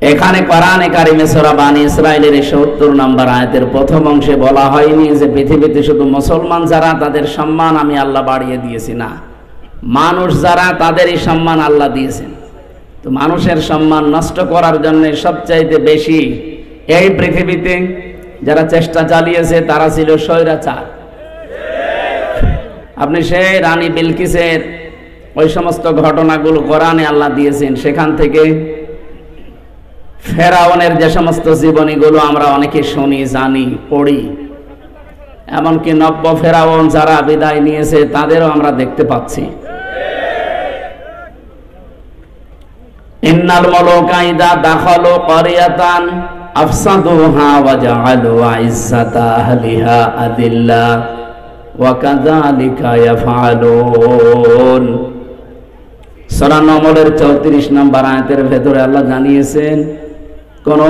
এখানে কোরআনে কারিমে সূরা বানী ইসরাঈলের ৭০ নম্বর আয়াতের প্রথম অংশে বলা হয়নি যে পৃথিবীতে শুধু মুসলমান যারা তাদের সম্মান আমি আল্লাহ বাড়িয়ে দিয়েছি, না, মানুষ যারা তাদেরই সম্মান আল্লাহ দিয়েছেন। তো মানুষের সম্মান নষ্ট করার জন্য সবচাইতে বেশি এই পৃথিবীতে যারা চেষ্টা চালিয়েছে তারা ছিল স্বৈরাচার। আপনি সেই রানী বিলকিসের ওই সমস্ত ঘটনাগুলো কোরআনে আল্লাহ দিয়েছেন, সেখান থেকে ফেরাউনের যে সমস্ত জীবনীগুলো আমরা অনেকে শুনি, জানি, পড়ি, এমনকি নব্য ফেরাউন যারা বিদায় নিয়েছে তাদেরও আমরা দেখতে পাচ্ছি। ইন্নাল মালুকা ইযা দাখালু ক্বরিয়াতান আফসাদুহা ওয়া জাআলু ইজ্জাতা আহলিহা আদিল্লা ওয়া কাযালিকা ইয়াফআলুন। সূরা নম্বরের 34 নম্বর আয়াতের ভেতরে আল্লাহ জানিয়েছেন, কোন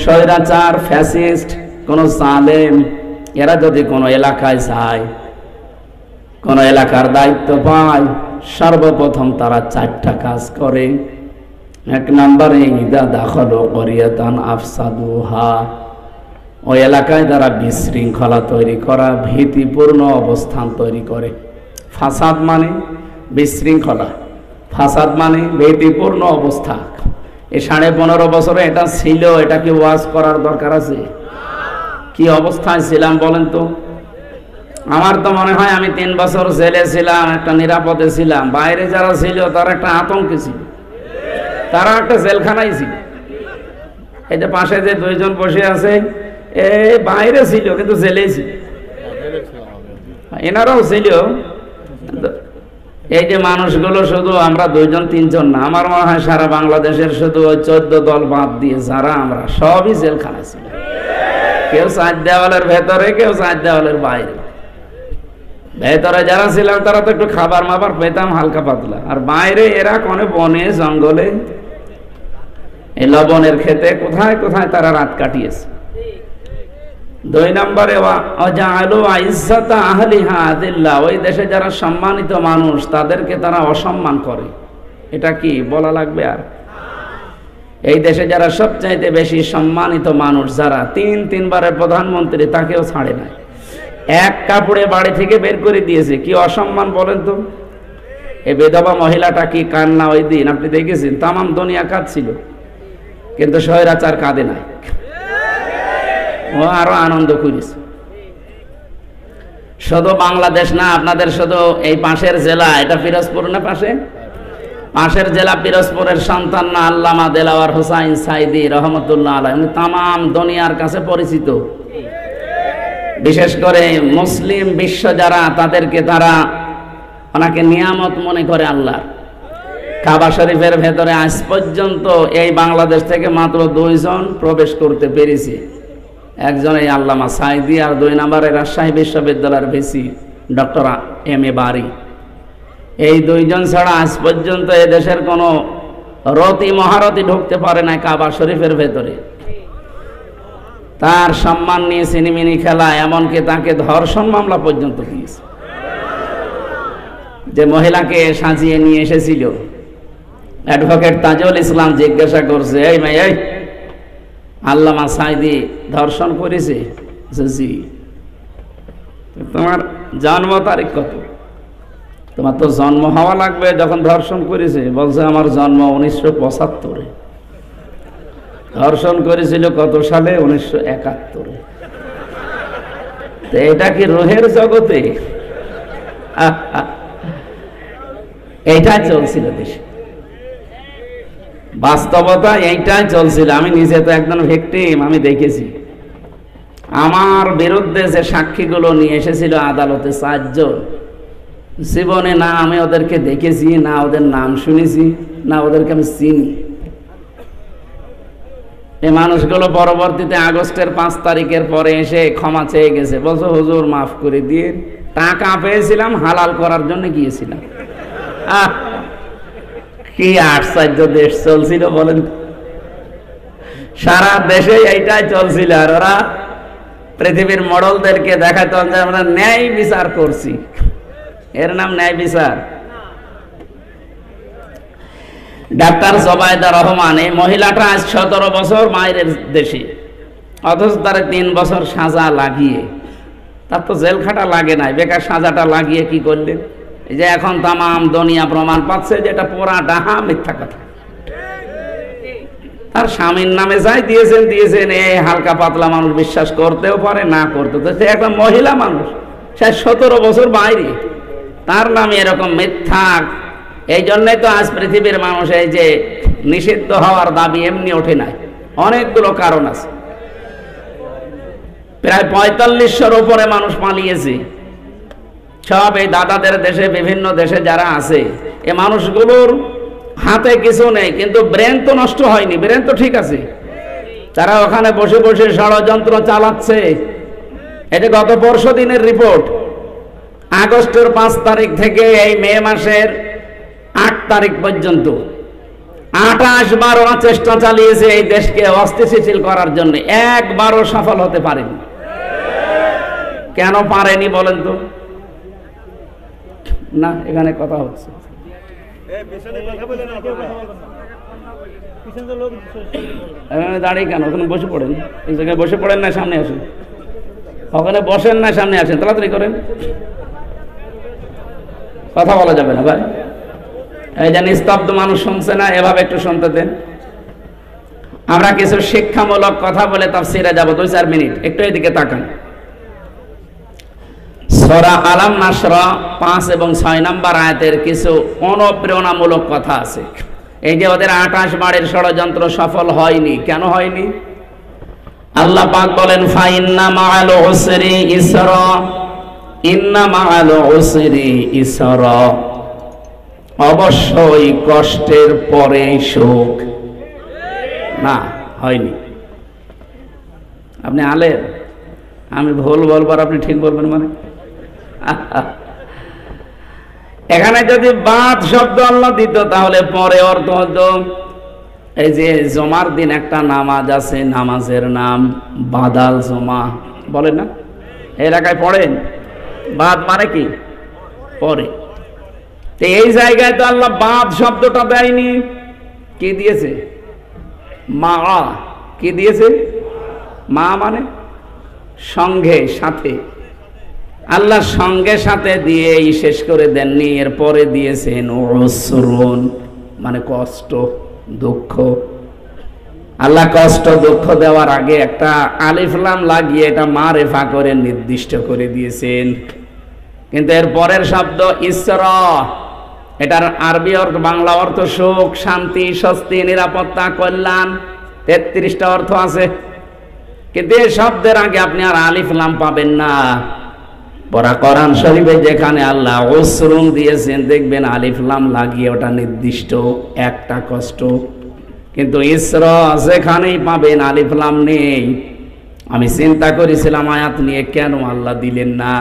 স্বৈরাচার, ফ্যাসিস্ট, কোন জালেম এরা যদি কোন এলাকায় যায়, কোন এলাকার দায়িত্ব পায়, সর্বপ্রথম তারা 4টা কাজ করে। 1 নম্বরে ইযা দাখালু ক্বরিয়াতান আফসাদুহা, ওই এলাকায় তারা বিশৃঙ্খলা তৈরি করা, ভীতিপূর্ণ অবস্থান তৈরি করে। ফাসাদ মানে বিশৃঙ্খলা, ফাসাদ মানে ভীতিপূর্ণ অবস্থা। এই 15.5 বছরে এটা ছিল, এটা কি ওয়াজ করার দরকার আছে? কি অবস্থায় ছিলাম বলেন তো? আমার তো মনে হয় আমি 3 বছর জেলে ছিলাম, একটা নিরাপদে ছিলাম। বাইরে যারা ছিল তারা একটা আতঙ্কে ছিল, তারা একটা জেলখানায় ছিল। এই যে পাশে যে 2 জন বসে আছে, এ বাইরে ছিল কিন্তু জেলেই ছিল, এনারাও ছিল। এই যে মানুষগুলো শুধু আমরা 2 জন 3 জন না, আমার মনে হয় সারা বাংলাদেশের শুধু ওই 14 দল বাদ দিয়ে যারা আমরা সবই জেলখানায় ছিল। কেউ 4 দেওয়ালের ভেতরে, কেউ 4 দেওয়ালের বাইরে। ভেতরে যারা ছিলাম তারা তো একটু খাবার মাবার পেতাম হালকা পাতলা, আর বাইরে এরা কোনে বনে জঙ্গলে, এই লবণের খেতে কোথায় কোথায় তারা রাত কাটিয়েছে। 2 নম্বরে ওয়াজাআলু ইজ্জাতা আহলিহা আদিল্লা, ওই দেশে যারা সম্মানিত মানুষ তাদেরকে তারা অসম্মান করে। এটা কি বলা লাগবে আর? এই দেশে যারা সবচাইতে বেশি সম্মানিত মানুষ, যারা 3 বারের প্রধানমন্ত্রী, তাকেও ছাড়ে নাই, এক কাপড়ে বাড়ি থেকে বের করে দিয়েছে। কি অসম্মান বলেন তো? এই বিধবা মহিলাটা কি কান্না ওই দিন আপনি দেখেছেন? তাম দুনিয়া কাঁদছিল, কিন্তু স্বৈরাচার কাঁদে নাই, ও আরো আনন্দ করেছে। শুধু বাংলাদেশ না, আপনাদের শুধু এই পাশের জেলা, এটা পিরোজপুর না, পাশের জেলা পিরোজপুরের সন্তান না আল্লামা দেলাওয়ার হোসাইন সাইদি রহমতুল্লাহ আলাইহি, উনি তামাম দুনিয়ার কাছে পরিচিত। বিশেষ করে মুসলিম বিশ্ব যারা, তাদেরকে তারা ওনাকে নিয়ামত মনে করে আল্লাহ। কাবা শরীফের ভেতরে আজ পর্যন্ত এই বাংলাদেশ থেকে মাত্র 2 জন প্রবেশ করতে পেরেছে। একজন এই আল্লামা সাইদি, আর 2 নম্বরে রাজশাহী বিশ্ববিদ্যালয়ের ভিসি ডক্টর M.A. বারি। এই 2 জন ছাড়া আজ পর্যন্ত এই দেশের কোনো রতি মহারতি ঢুকতে পারে না কাবা শরীফের ভেতরে। তার সম্মান নিয়ে সিনেমিনি খেলা, এমনকি তাকে ধর্ষণ মামলা পর্যন্ত দিয়েছে। যে মহিলাকে সাজিয়ে নিয়ে এসেছিল, অ্যাডভোকেট তাজুল ইসলাম জিজ্ঞাসা করছে, এই মেয়ে, এই আল্লামা সাইদি ধর্ষণ করেছে? জি। তোমার জন্ম তারিখ কত? তোমার তো জন্ম হওয়া লাগবে যখন ধর্ষণ করেছে। বলছে আমার জন্ম 1975-এ। ধর্ষণ করেছিল কত সালে? 1971-এ। এটা কি রুহের জগতে? এইটাই চলছিল দেশে, বাস্তবতা এইটাই চলছিল। আমি নিজে তো একজন ভিকটিম, আমি দেখেছি। আমার বিরুদ্ধে যে সাক্ষীগুলো নিয়ে এসেছিল আদালতে 4 জন, জীবনে না আমি ওদেরকে দেখেছি, না ওদের নাম শুনেছি, না ওদেরকে আমি চিনি। এই মানুষগুলো পরবর্তীতে আগস্টের 5 তারিখের পরে এসে ক্ষমা চেয়ে গেছে, বলছো হুজুর মাফ করে দিয়ে, টাকা পেয়েছিলাম, হালাল করার জন্য গিয়েছিলাম। কি আশ্চর্য দেশ চলছিল বলেন। সারা দেশে এইটাই চলছিল, আর ওরা পৃথিবীর মডেলদেরকে দেখাতো যে আমরা ন্যায় বিচার করছি। এর নাম ন্যায় বিচার। ডাক্তার জবাইদা রহমান, এই মহিলাটা আজ 17 বছর মায়ের দেশে, অথচ তার 3 বছর সাজা লাগিয়ে, তার তো জেল খাটা লাগে নাই, বেকার সাজাটা লাগিয়ে কি করলেন? এই যে এখন তামাম দুনিয়া প্রমাণ পাচ্ছে যে এটা পুরা ডাহা মিথ্যা কথা। তার স্বামীর নামে যাই দিয়েছেন, এই হালকা পাতলা মানুষ বিশ্বাস করতেও পারে, না করতে, সে একটা মহিলা মানুষ, সে 17 বছর বাইরে, তার নামে এরকম মিথ্যা। এই জন্যই তো আজ পৃথিবীর মানুষ এই যে নিষিদ্ধ হওয়ার দাবি এমনি ওঠে নাই, অনেকগুলো কারণ আছে। প্রায় 4500-র উপরে মানুষ পালিয়েছে, সব এই দাদাদের দেশে, বিভিন্ন দেশে যারা আছে, এই মানুষগুলোর হাতে কিছু নেই, কিন্তু ব্রেন তো নষ্ট হয়নি, ব্রেন তো ঠিক আছে। তারা ওখানে বসে বসে ষড়যন্ত্র চালাচ্ছে। এটা গত পরশু দিনের রিপোর্ট, আগস্টের 5 তারিখ থেকে এই মে মাসের 8 তারিখ পর্যন্ত 28 বার ওরা চেষ্টা চালিয়েছে এই দেশকে অস্থিতিশীল করার জন্য, একবারও সফল হতে পারেনি। কেন পারেনি বলেন তো? না, এখানে কথা হচ্ছে, দাঁড়িয়ে কেন? ওখানে বসে পড়েন, এই জায়গায় বসে পড়েন না, সামনে আসেন। ওখানে বসেন না, সামনে আসেন, তাড়াতাড়ি করেন, কথা বলা যাবে না ভাই। এই যে নিস্তব্ধ মানুষ শুনছে না, এভাবে একটু শুনতে দেন। আমরা কিছু শিক্ষামূলক কথা বলে তাফসীরে যাব 2-4 মিনিট, একটু এদিকে তাকান। সূরা আলাম নাসরা 5 এবং 6 নম্বর আয়াতের কিছু অনুপ্রেরণামূলক কথা আছে। এই যে ওদের 28 বারের ষড়যন্ত্র সফল হয়নি, কেন হয়নি? আল্লাহ পাক বলেন, ফাইন্না মাআল উসরি ইসরা, ইন্না মাআল উসরি ইসরা, অবশ্যই কষ্টের পরে সুখ। না, হয়নি। আপনি আলেম, আমি ভুল বলবার আপনি ঠিক বলবেন মানে? এখানে যদি বাদ শব্দ আল্লাহ দিত তাহলে পরে অর্থ হতো, এই যে জমার দিন একটা নামাজ আছে, নামাজের নাম বাদাল জমা, বলেন না? এই এলাকায় পড়েন, বাদ মানে কি? পরে। তো এই জায়গায় তো আল্লাহ বাদ শব্দটা দেয়নি, কি দিয়েছে? মা। কি দিয়েছে? মা মানে সঙ্গে, সাথে। আল্লাহ সঙ্গে সাথে দিয়ে শেষ করে দেননি, এরপরে দিয়েছেন উসরুন, মানে কষ্ট, দুঃখ। আল্লাহ কষ্ট দুঃখ দেওয়ার আগে একটা আলিফ লাম লাগিয়ে এটা মারেফা করে নির্দিষ্ট করে দিয়েছেন। কিন্তু এর পরের শব্দ ইসরা, এটার আরবি অর্থ, বাংলা অর্থ সুখ, শান্তি, স্বস্তি, নিরাপত্তা, কল্যাণ, 33টা অর্থ আছে। কিন্তু এই শব্দের আগে আপনি আর আলিফ লাম পাবেন না। পরা কোরআন শরীফে যেখানে আল্লাহ উসরুন দিয়েছেন, দেখবেন আলিফ লাম লাগিয়ে ওটা নির্দিষ্ট একটা কষ্ট। কিন্তু ইসরা যেখানেই পাবেন আলিফ লাম নেই। আমি চিন্তা করেছিলাম আয়াত নিয়ে, কেন আল্লাহ দিলেন না?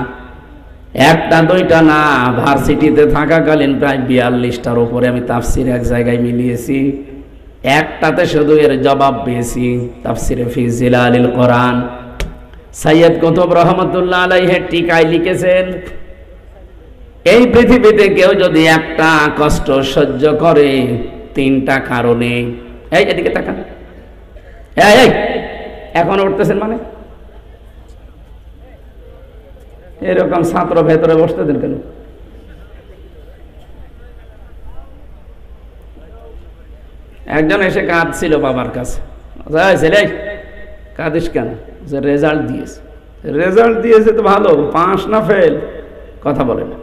একটা দুইটা না, ভার্সিটিতে থাকাকালীন প্রায় 42টার উপরে আমি তাফসির এক জায়গায় মিলিয়েছি, একটাতে শুধু এর জবাব পেয়েছি, তাফসিরে ফি জিলালিল কোরআন। সৈয়দ কুতুব রহমতুল্লাহ আলাইহি টিকায় লিখেছেন, এই পৃথিবীতে কেউ যদি একটা কষ্ট সহ্য করে 3টা কারণে, এই এদিকে তাকান, এই এখন উঠতেছেন মানে? এরকম ছাত্র ভেতরে বসতে দেন কেন? একজন এসে কাঁদছিল বাবার কাছে, ছেলে কাঁদিস কেন? যে রেজাল্ট দিয়েছে। রেজাল্ট দিয়েছে তো ভালো, পাস না ফেল? কথা বলে না।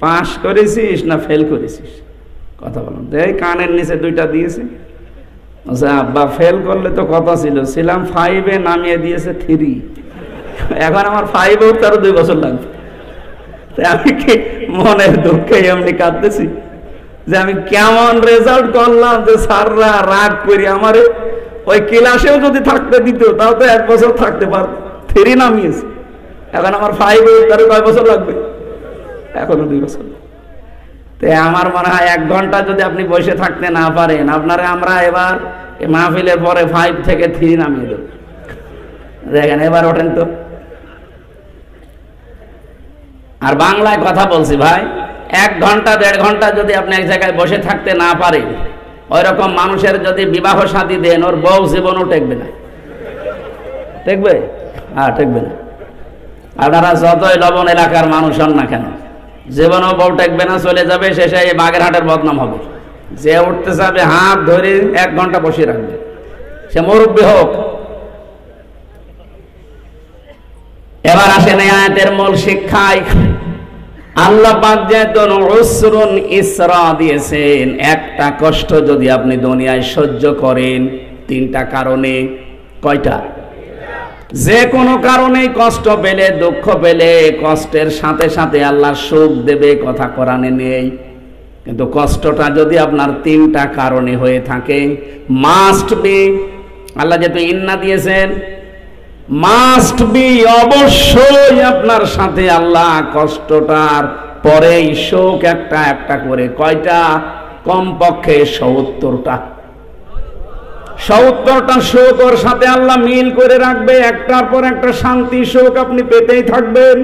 পাস করেছিস না ফেল করেছিস? কথা বলেন। এই কানের নিচে 2টা দিয়েছে। আচ্ছা আব্বা, ফেল করলে তো কথা ছিলাম 5-এ, নামিয়ে দিয়েছে 3। এখন আমার 5-এ উঠতে আরো 2 বছর লাগবে। আমি কি মনের দুঃখে এমনি কাঁদতেছি যে আমি কেমন রেজাল্ট করলাম, যে স্যাররা রাগ করি আমারে ওই ক্লাসেও যদি থাকতে দিত তাও তো 1 বছর থাকতে পারত। 3 নামিয়েছে, এখন আমার 5-এ উঠতে আরো কয় বছর লাগবে? এখনো 2 বছর। তো আমার মনে হয় 1 ঘন্টা যদি আপনি বসে থাকতে না পারেন, আপনারা আমরা এবার মাহফিলের পরে 5 থেকে 3 নামিয়ে দেব। দেখেন এবার ওঠেন তো। আর বাংলায় কথা বলছি ভাই, 1 ঘন্টা 1.5 ঘন্টা যদি আপনি এক জায়গায় বসে থাকতে না পারেন, ওই রকম মানুষের যদি বিবাহ শাদী দেন, ওর বউ জীবনও টেকবে না। টেকবে? হ্যাঁ, টেকবে না। আপনারা যতই লবণ এলাকার মানুষ হন না কেন, জীবনও বউ টেকবে না, চলে যাবে, শেষে এই বাগেরহাটের বদনাম হবে। যে উঠতে যাবে হাত ধরে 1 ঘন্টা বসিয়ে রাখবে, সে মুরব্বী হোক। এবার আসেন এই আয়াতের মূল শিক্ষায়। আল্লাহ পাক যেহেতু উসরুন ইসরা দিয়েছেন, একটা কষ্ট যদি আপনি দুনিয়ায় সহ্য করেন 3টা কারণে, কয়টা? যে কোনো কারণে কষ্ট পেলে, দুঃখ পেলে, কষ্টের সাথে সাথে আল্লাহ সুখ দেবে, কথা কোরআনে নেই। কিন্তু কষ্টটা যদি আপনার 3টা কারণে হয়ে থাকে, মাস্ট বি, আল্লাহ যেহেতু ইন্না দিয়েছেন, মাস্ট বি, অবশ্যই আপনার সাথে আল্লাহ কষ্টটার পরেই শোক একটা একটা করে, কয়টা? কমপক্ষে 70টা। 70টা শোক ওর সাথে আল্লাহ মিল করে রাখবে, একটার পর একটা শান্তি শোক আপনি পেতেই থাকবেন।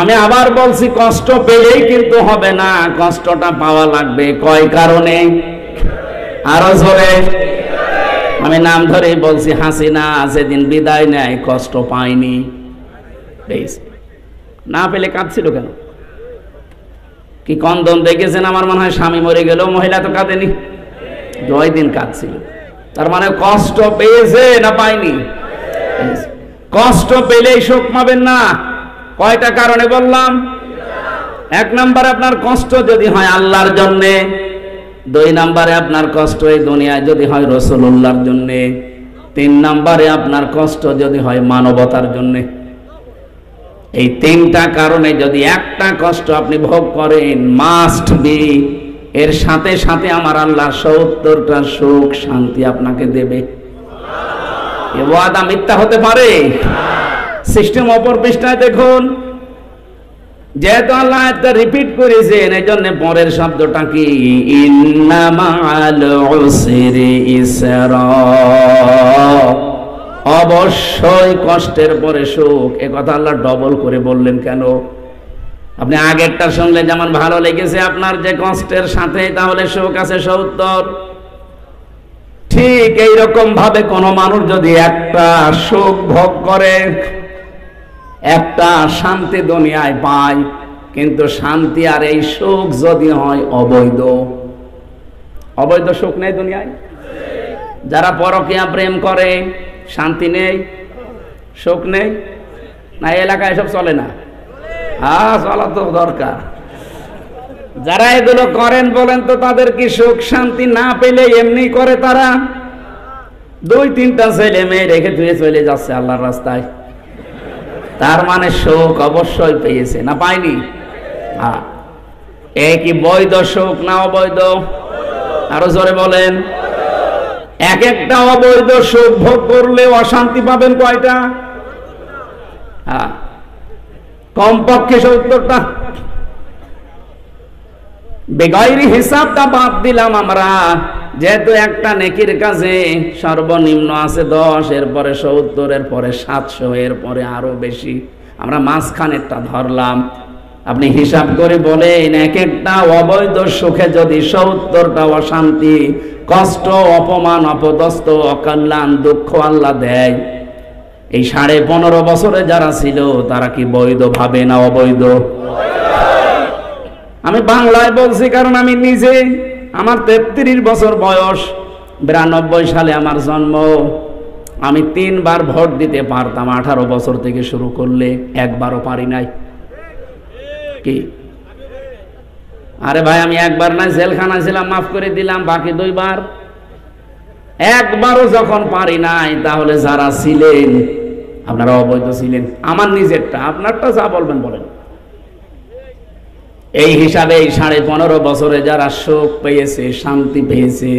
আমি আবার বলছি, কষ্ট পেলেই কিন্তু হবে না, কষ্টটা পাওয়া লাগবে। কয় কারণে? আরো জোরে। আমি নাম ধরেই বলছি, হাসিনা যেদিন বিদায় নেয় কষ্ট পায়নি। না পেলে কাঁদছিল কেন? কি কন্দন দেখেছেন? আমার মনে হয় স্বামী মরে গেল, মহিলা তো কাঁদেনি, 2 দিন কাঁদছিল। তার মানে কষ্ট পেয়েছে না পায়নি? কষ্ট পেলেই শোক পাবেন না। কয়টা কারণে বললাম? 1 নম্বরে আপনার কষ্ট যদি হয় আল্লাহর জন্যে, 2 নম্বরে আপনার কষ্ট এই দুনিয়ায় যদি হয় রাসূলুল্লাহর জন্যে, 3 নম্বরে আপনার কষ্ট যদি হয় মানবতার জন্যে। এই 3টা কারণে যদি একটা কষ্ট আপনি ভোগ করেন, মাস্ট বি, এর সাথে সাথে আমার আল্লাহ 70টা সুখ শান্তি আপনাকে দেবে। এ ওয়াদা মিথ্যা হতে পারে? সিস্টেম অপর পৃষ্ঠায় দেখুন, যেহেতু আল্লাহ এটা রিপিট করেছেন, এই জন্য পরের শব্দটা কি? ইন্না মাআল উসরি ইসরা, অবশ্যই কষ্টের পরে সুখ। এ কথা আল্লাহ ডবল করে বললেন কেন? আপনি আগেরটা শুনলে যেমন ভালো লেগেছে আপনার যে কষ্টের সাথে তাহলে সুখ আছে 70, ঠিক এইরকম ভাবে কোন মানুষ যদি একটা সুখ ভোগ করে, একটা শান্তি দুনিয়ায় পায়, কিন্তু শান্তি আর এই সুখ যদি হয় অবৈধ, অবৈধ সুখ নেই দুনিয়ায়। যারা পরকীয়া প্রেম করে, শান্তি নেই, সুখ নেই না? এলাকায় সব চলে না? হ্যাঁ, চলা তো দরকার। যারা এগুলো করেন বলেন তো, তাদের কি সুখ শান্তি না পেলে এমনি করে? তারা 2-3টা ছেলে মেয়ে রেখে ধুয়ে চলে যাচ্ছে আল্লাহর রাস্তায়, তার মানে সুখ অবশ্যই পেয়েছে না পায়নি? হ্যাঁ। এ কি বৈধ সুখ না অবৈধ? আরো জোরে বলেন। এক একটা অবৈধ সুখ ভোগ করলে অশান্তি পাবেন কয়টা? হ্যাঁ, কমপক্ষে 70টা। বেগাইরি হিসাবটা বাদ দিলাম আমরা, যেহেতু একটা নেকির কাজে সর্বনিম্ন আছে 10, এরপরে 70, এরপরে 700, এরপরে আরো বেশি, আমরা মাঝখানেরটা ধরলাম। আপনি হিসাব করে বলেন, এক একটা অবৈধ সুখে যদি 70টা অশান্তি, কষ্ট, অপমান, অপদস্থ, অকল্যাণ, দুঃখ আল্লাহ দেয়, এই 15.5 বছরে যারা ছিল তারা কি বৈধ ভাবে না অবৈধ? আমি বাংলায় বলছি কারণ আমি নিজে, আমার 33 বছর বয়স, 92 সালে আমার জন্ম। আমি 3 বার ভোট দিতে পারতাম 18 বছর থেকে শুরু করলে, একবারও পারি নাই। কি? আরে ভাই, আমি একবার না জেলখানায় ছিলাম, মাফ করে দিলাম, বাকি 2 বার। একবারও যখন পারি নাই, তাহলে যারা ছিলেন আপনারা অবৈধ ছিলেন। আমার নিজেরটা, আপনারটা যা বলবেন বলেন। এই হিসাবে এই 15.5 বছরে যারা সুখ পেয়েছে, শান্তি পেয়েছে,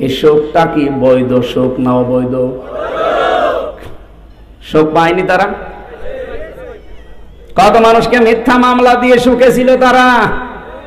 এই সুখটা কি বৈধ সুখ না অবৈধ? সুখ পায়নি তারা। কত মানুষকে মিথ্যা মামলা দিয়ে সুখে ছিল তারা।